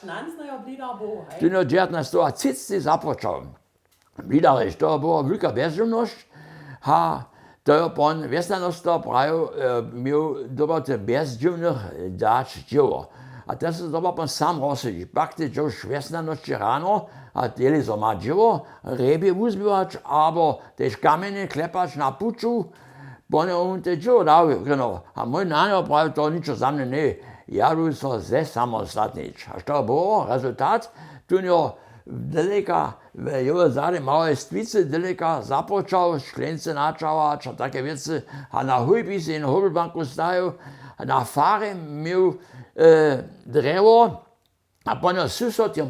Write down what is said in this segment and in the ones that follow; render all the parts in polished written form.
Šnanznejo blida bo, hej? Tu 1930 započal. Blidariš, to była wielka bezdomność, a to pan wiesnanosta prajo miał dobre bezdomnych dać dzieło. A teraz to pan sam rozsudzi. Pak ty już wiesnaności rano, a tyle so ma dzieło, rybie uzbywać, albo też kamienie klepać na puczu, bo on te dzieło dał, genau. A mój nanio prajo to niczo za mnie nie. Ja bym so ze samostatnić. A to było rezultat, tu daleka, w jego zady małe stwice, daleka započal, šklence načawać, a takie wiece, a na hujbi się na hobelbanku stają, a na fare miał drewo, a potem susod ją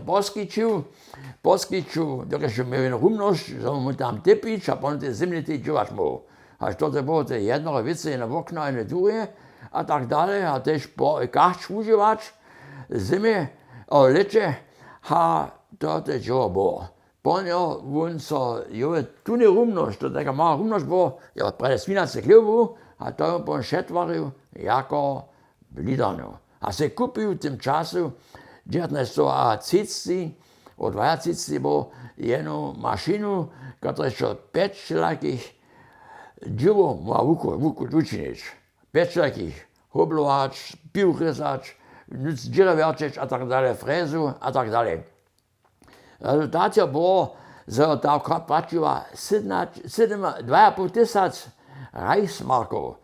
poskiczył, dokaż miał rumność, że mu tam typić, a potem te zimne ty dziwać mógł. A to było te jedno wiece na okno i na długie, a tak dalej, a też po kachć używać, zimy, o lecie, a to te dzieło było. Ponio, on so, tu nie rumność, to taka mała rumność było, ja prede svinace chljebu, a to on šetvaril jako blidarnju. A se kupil v tem času, 1930, od 20 było jednu mašinu, która jeszcze 5 všelakých dzieło ma učinić. 5 všelakých hoblovač, pivrezač, džereverčeč a tak dalej, frezu a tak dalej. Rezultat było, że ta płaciła 2,5 tysiąc Reichsmarków.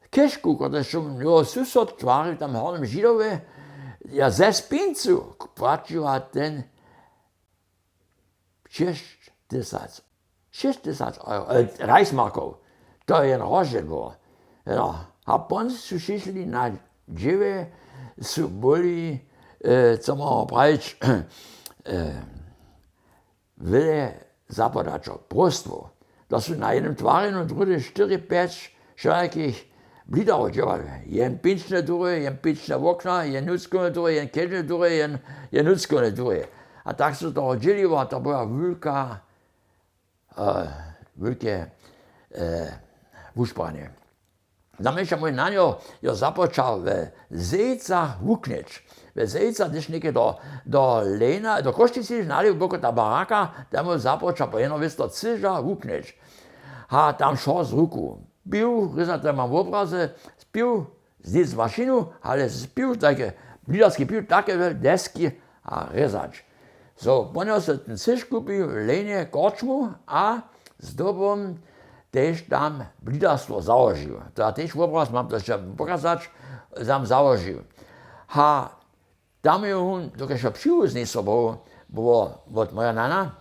Kieszku, który się miał susod twarzył tam hornym Židowie, ja ze spincu płaciła ten 6 tysiąc Reichsmarków. To jest rozdział było. No, a potem przyszli na dziewię, byli, co można powiedzieć, wiele zapadačov, prostwo. To są na jednym twareniu drugie 4-5 wszelakich blidarów działali. Jen pinčne dury, jen pinčne okna, jen nuckone dury, jen kedne dury, jen nuckone dury. A tak się to rozdzieliło, to była wielkie wuszpanie. Zamieścił mój nanio, ja započal w Zejcach wuknieć. W Zejcach, když někde do Lena, do Koštici znali boko ta baraka, tam mu započal po jedno věc do Ciža wuknieć. A tam šel z ruku. Pił, ryznate mam w obraze, spił z nic mašinu, ale spił takie, blidarski pił takie deski a rezać. So, ponieważ se ten Ciž kupił w Lenie korčmu a z dobom też tam blidarstwo założył. To też obraz mam to jeszcze pokazać, tam założył. A tam on, dokiaż przyjóz nie sobą, było od moja nana,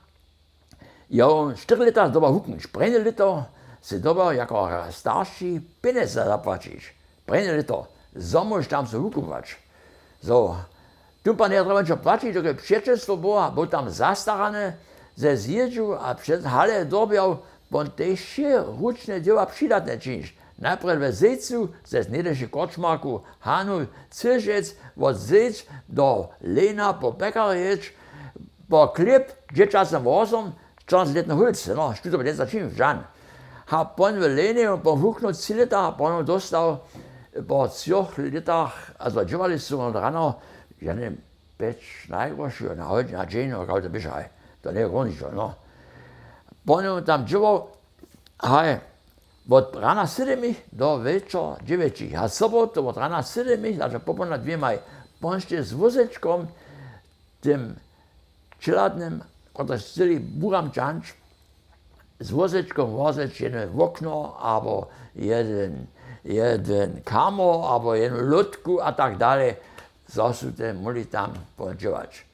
ja on 4 lata zdoba huknąć, prejne lito se doba jako starszy pieniądze zapłacić. Prejne lito, zomuś tam se hukować. So, tu pan nie trzeba płacić, dokiaż przyjacielstwo było, bo tam zastarane, ze zjeździł, a przez hale dobiał, bo też się ruczne dzieła przydatne czynić. Najpierw w Zejcu, ze znajdeszy korčmarku, Hanu, Cižec, od Zejc do Lena po Pekarjeć, po klip, gdzie czasem 14-letny hulc, no, sztuto by nie zaczynł, żan. A potem w Lenie, po huknął 3 lata, a potem dostał po 3 latach, also dziewali są rano, ja nie wiem, 5 najgroszy, na chodź, na dzień, no, to byszaj, to nie groniczko, no. Potem tam dziewał, hej, od rana 7 do wieczora 9. A sobotu od rana 7, znaczy popolna 2 pońście z wózeczką, tym czeladnym, który chcieli buram czanć, z wózeczką wozeć jeden w okno, albo jeden kamo, albo jedną lódku, a tak dalej. Zasute mogli tam podziałać.